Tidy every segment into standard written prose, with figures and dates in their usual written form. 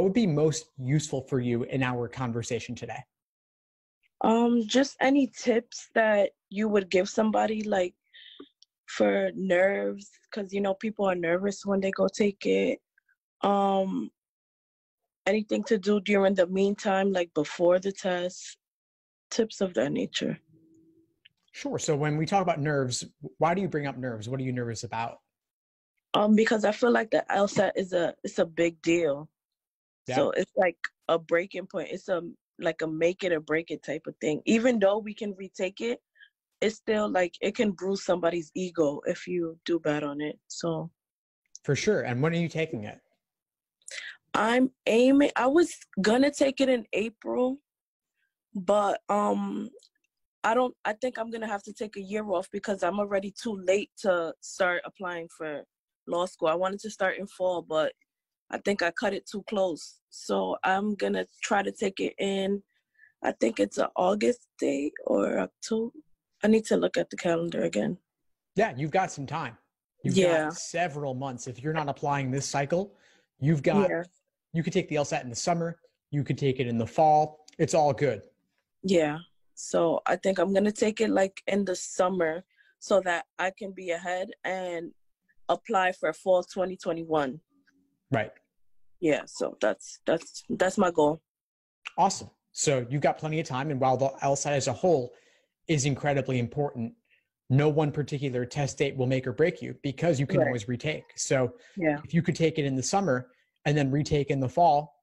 would be most useful for you in our conversation today? Just any tips that you would give somebody, like for nerves, because people are nervous when they go take it. Anything to do during the meantime, like before the test, tips of that nature. Sure. So when we talk about nerves, why do you bring up nerves? What are you nervous about? Because I feel like the LSAT it's a big deal. Yeah. So it's like a breaking point. It's like a make it or break it type of thing. Even though we can retake it, it's still like it can bruise somebody's ego if you do bad on it. So For sure. And when are you taking it? I was gonna take it in April, but I think I'm gonna have to take a year off because I'm already too late to start applying for law school. I wanted to start in fall, but I think I cut it too close. So I'm gonna try to take it in, I think it's an August date or October. I need to look at the calendar again. Yeah, you've got some time. You've got several months. If you're not applying this cycle, you could take the LSAT in the summer. You could take it in the fall. It's all good. Yeah. So I think I'm going to take it like in the summer so that I can be ahead and apply for fall 2021. Right. Yeah. So that's my goal. Awesome. So you've got plenty of time. And while the LSAT as a whole is incredibly important, no one particular test date will make or break you because you can always retake. So if you could take it in the summer and then retake in the fall,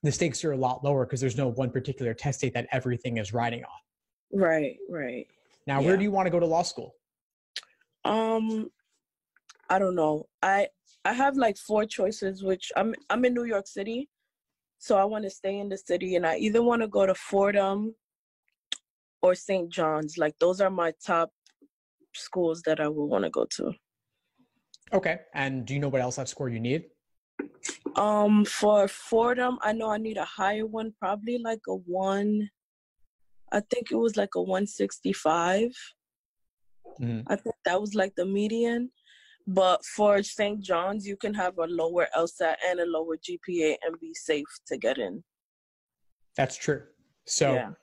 the stakes are a lot lower because there's no one particular test date that everything is riding on. Right. Now, where do you want to go to law school? I don't know. I have like 4 choices, which I'm in New York City. So I want to stay in the city, and I either want to go to Fordham or St. John's. Like those are my top schools that I would want to go to. Okay. And do you know what LSAT score you need? For Fordham, I know I need a higher one, probably like I think it was like a 165. Mm-hmm. I think that was like the median. But for St. John's, you can have a lower LSAT and a lower GPA and be safe to get in. That's true. So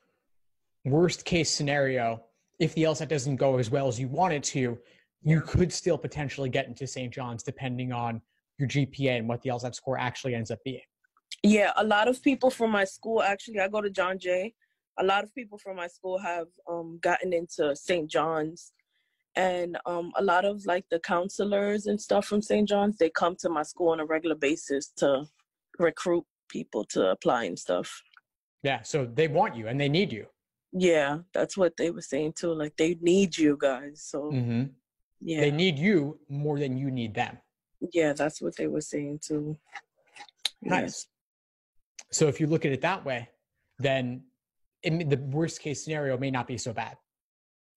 worst case scenario, if the LSAT doesn't go as well as you want it to, you could still potentially get into St. John's depending on your GPA and what the LSAT score actually ends up being. Yeah, a lot of people from my school, actually, I go to John Jay. A lot of people from my school have gotten into St. John's. And a lot of like the counselors and stuff from St. John's, they come to my school on a regular basis to recruit people to apply and stuff. Yeah, so they want you and they need you. Yeah, that's what they were saying too. Like they need you guys. So they need you more than you need them. Yeah, that's what they were saying too. Nice. So if you look at it that way, then the worst case scenario may not be so bad.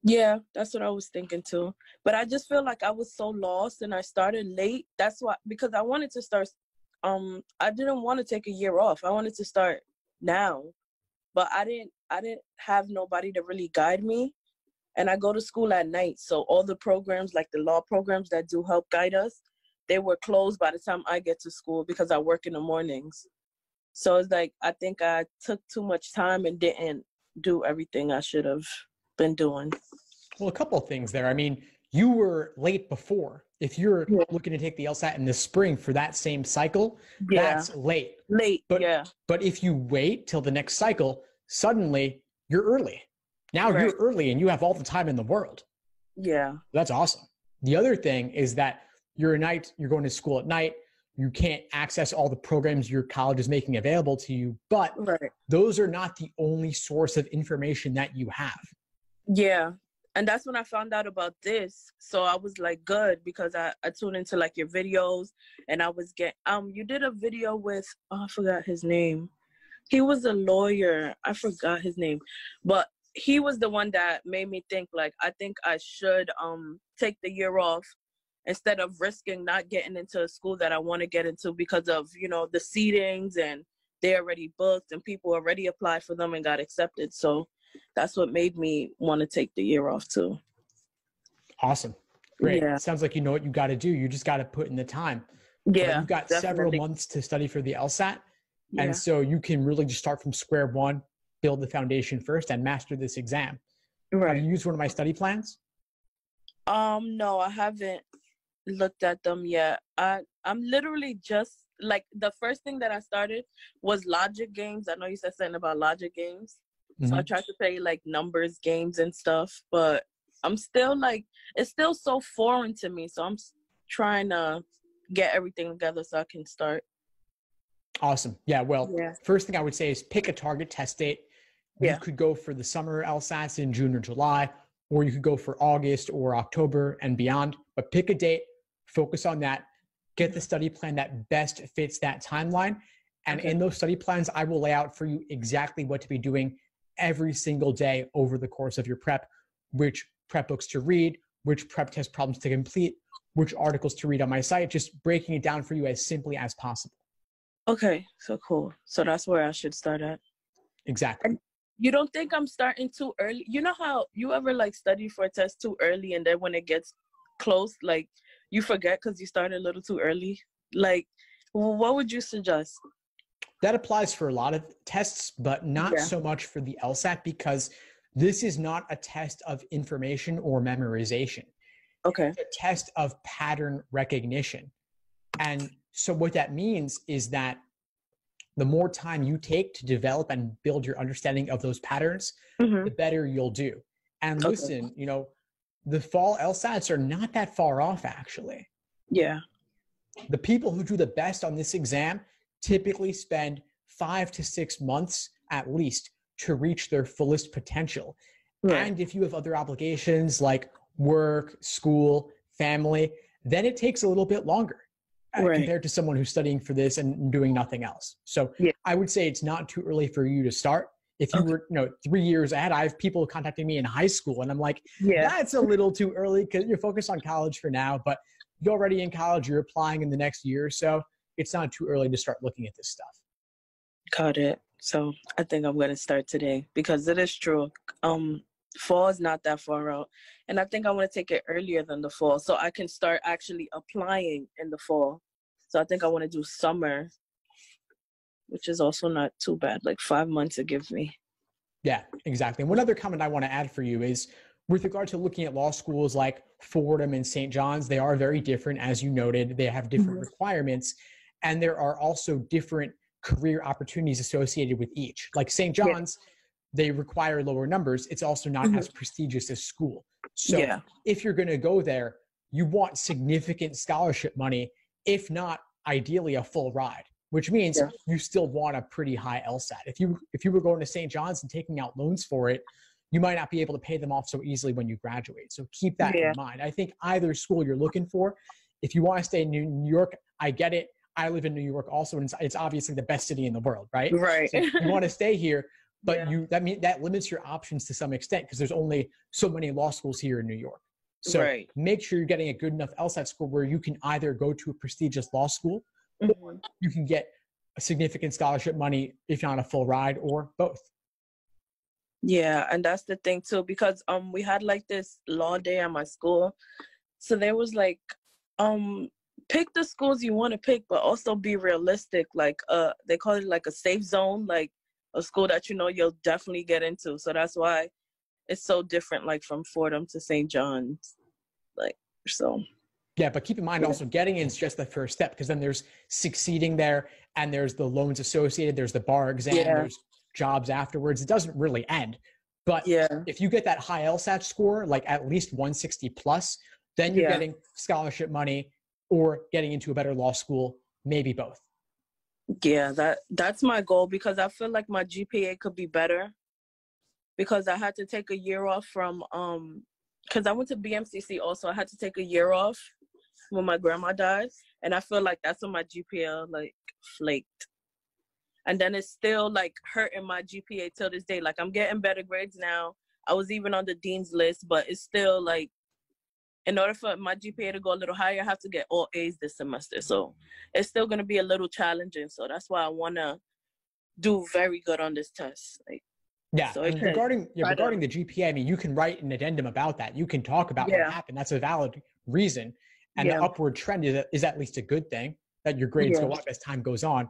Yeah, that's what I was thinking too. But I just feel like I was so lost and I started late. That's why, because I wanted to start, I didn't want to take a year off. I wanted to start now, but I didn't have nobody to really guide me. And I go to school at night. So all the programs, like the law programs that do help guide us, they were closed by the time I get to school because I work in the mornings. So it's like, I think I took too much time and didn't do everything I should have been doing. Well, a couple of things there. I mean, you were late before. If you're looking to take the LSAT in the spring for that same cycle, that's late. But if you wait till the next cycle, suddenly you're early. Now you're early and you have all the time in the world. Yeah. That's awesome. The other thing is that you're going to school at night. You can't access all the programs your college is making available to you, but those are not the only source of information that you have. Yeah. And that's when I found out about this. So I was like, good, because I tuned into like your videos and I was you did a video with, I forgot his name. He was a lawyer. I forgot his name, but he was the one that made me think like, I think I should take the year off instead of risking not getting into a school that I want to get into because of, the seatings and they already booked and people already applied for them and got accepted. So that's what made me want to take the year off too. Awesome. Great. Yeah. Sounds like you know what you got to do. You just got to put in the time. Yeah. You've got several months to study for the LSAT. And so you can really just start from square one, build the foundation first, and master this exam. Have you used one of my study plans? No, I haven't looked at them yet. I'm literally just like, the first thing that I started was logic games. I know you said something about logic games. So I tried to play like numbers games and stuff, but I'm still like, it's still so foreign to me. So I'm trying to get everything together so I can start. Awesome. Yeah. Well, first thing I would say is pick a target test date. You could go for the summer LSATs in June or July, or you could go for August or October and beyond, but pick a date, focus on that, get the study plan that best fits that timeline. And in those study plans, I will lay out for you exactly what to be doing every single day over the course of your prep, which prep books to read, which prep test problems to complete, which articles to read on my site, just breaking it down for you as simply as possible. Okay, so cool. So that's where I should start at. Exactly. And you don't think I'm starting too early? You know how you ever like study for a test too early and then when it gets close, like you forget because you started a little too early? Like, what would you suggest? That applies for a lot of tests, but not so much for the LSAT, because this is not a test of information or memorization. Okay. It's a test of pattern recognition. And so what that means is that the more time you take to develop and build your understanding of those patterns, the better you'll do. And listen, you know, the fall LSATs are not that far off, actually. Yeah. The people who do the best on this exam typically spend 5 to 6 months at least to reach their fullest potential. And if you have other obligations like work, school, family, then it takes a little bit longer compared to someone who's studying for this and doing nothing else. So I would say it's not too early for you to start. If you were, 3 years ahead, I have people contacting me in high school and I'm like, that's a little too early because you're focused on college for now, but you're already in college, you're applying in the next year or so. It's not too early to start looking at this stuff. Got it. So I think I'm going to start today because it is true. Fall is not that far out. And I think I want to take it earlier than the fall so I can start actually applying in the fall. So I think I want to do summer, which is also not too bad, like 5 months it gives me. Yeah, exactly. And one other comment I want to add for you is with regard to looking at law schools like Fordham and St. John's, they are very different. As you noted, they have different requirements. And there are also different career opportunities associated with each. Like St. John's, they require lower numbers. It's also not as prestigious as school. So if you're going to go there, you want significant scholarship money, if not ideally a full ride, which means you still want a pretty high LSAT. If you were going to St. John's and taking out loans for it, you might not be able to pay them off so easily when you graduate. So keep that in mind. I think either school you're looking for, if you want to stay in New York, I get it. I live in New York also, and it's obviously the best city in the world, right? Right. So you want to stay here, but that limits your options to some extent because there's only so many law schools here in New York. So make sure you're getting a good enough LSAT score where you can either go to a prestigious law school or you can get a significant scholarship money, if not a full ride, or both. Yeah, and that's the thing too, because we had like this law day at my school. So there was like pick the schools you want to pick, but also be realistic. Like they call it like a safe zone, like a school that you know you'll definitely get into. So that's why it's so different, like from Fordham to St. John's. Like, so. Yeah, but keep in mind also getting in is just the first step, because then there's succeeding there and there's the loans associated, there's the bar exam, there's jobs afterwards. It doesn't really end. But if you get that high LSAT score, like at least 160 plus, then you're getting scholarship money or getting into a better law school, maybe both. Yeah, that's my goal, because I feel like my GPA could be better, because I had to take a year off from because I went to BMCC also. I had to take a year off when my grandma died, and I feel like that's when my GPA like flaked. And then it's still like hurting my GPA till this day. Like I'm getting better grades now. I was even on the dean's list, but it's still like, in order for my GPA to go a little higher, I have to get all A's this semester. So it's still going to be a little challenging. So that's why I want to do very good on this test. Like, so regarding the GPA, I mean, you can write an addendum about that. You can talk about what happened. That's a valid reason. And the upward trend is at least a good thing, that your grades go up as time goes on.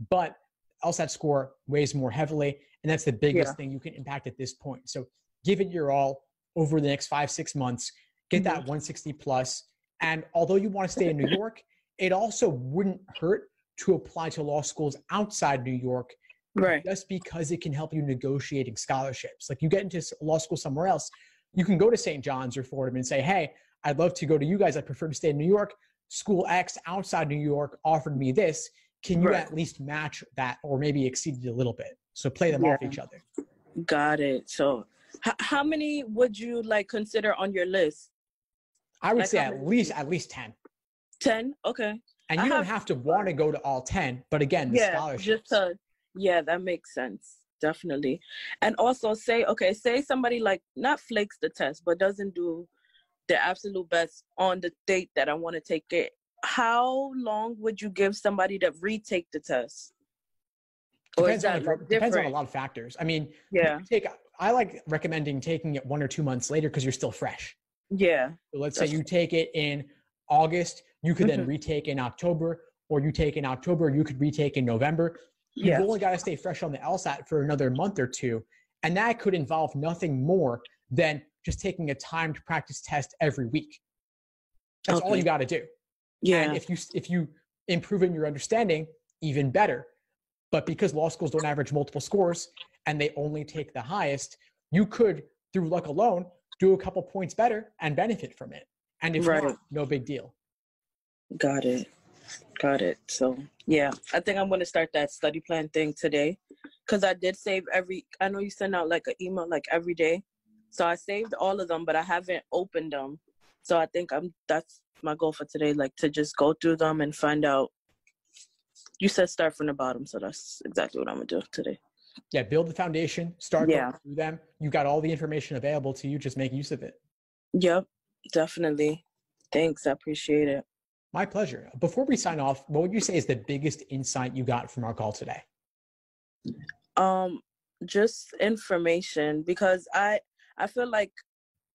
But LSAT score weighs more heavily, and that's the biggest thing you can impact at this point. So give it your all over the next 5-6 months, get that 160 plus. And although you want to stay in New York, it also wouldn't hurt to apply to law schools outside New York, just because it can help you negotiating scholarships. Like you get into law school somewhere else, you can go to St. John's or Fordham and say, hey, I'd love to go to you guys. I prefer to stay in New York. School X outside New York offered me this. Can you at least match that or maybe exceed it a little bit? So play them off each other. Got it. So how many would you like consider on your list? I would say at least 10. 10? Okay. And you don't have to want to go to all 10, but again, the scholarships. That makes sense. Definitely. And also say somebody like not flakes the test, but doesn't do the absolute best on the date that I want to take it. How long would you give somebody to retake the test? Depends on a lot of factors. I mean, I like recommending taking it 1 or 2 months later because you're still fresh. Yeah. So let's say you take it in August, you could then retake in October, or you take in October, you could retake in November. You've only got to stay fresh on the LSAT for another month or two. And that could involve nothing more than just taking a timed practice test every week. That's all you got to do. Yeah. And if you improve in your understanding, even better. But because law schools don't average multiple scores and they only take the highest, you could, through luck alone, do a couple points better and benefit from it. And if not, no big deal. Got it. So yeah, I think I'm going to start that study plan thing today, because I did save I know you send out like an email like every day. So I saved all of them, but I haven't opened them. So I think that's my goal for today, like to just go through them and find out. You said start from the bottom, so that's exactly what I'm going to do today. Yeah, build the foundation, start going through them. You got all the information available to you, just make use of it. Yep, definitely. Thanks, I appreciate it. My pleasure. Before we sign off, what would you say is the biggest insight you got from our call today? Just information, because I feel like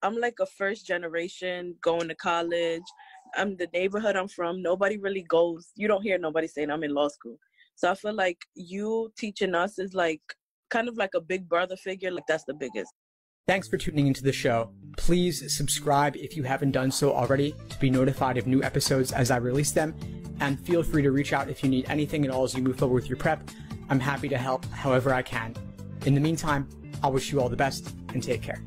I'm like a first generation going to college. The neighborhood I'm from, nobody really goes. You don't hear nobody saying I'm in law school. So I feel like you teaching us is like kind of like a big brother figure. Like that's the biggest. Thanks for tuning into the show. Please subscribe if you haven't done so already to be notified of new episodes as I release them. And feel free to reach out if you need anything at all as you move forward with your prep. I'm happy to help however I can. In the meantime, I wish you all the best and take care.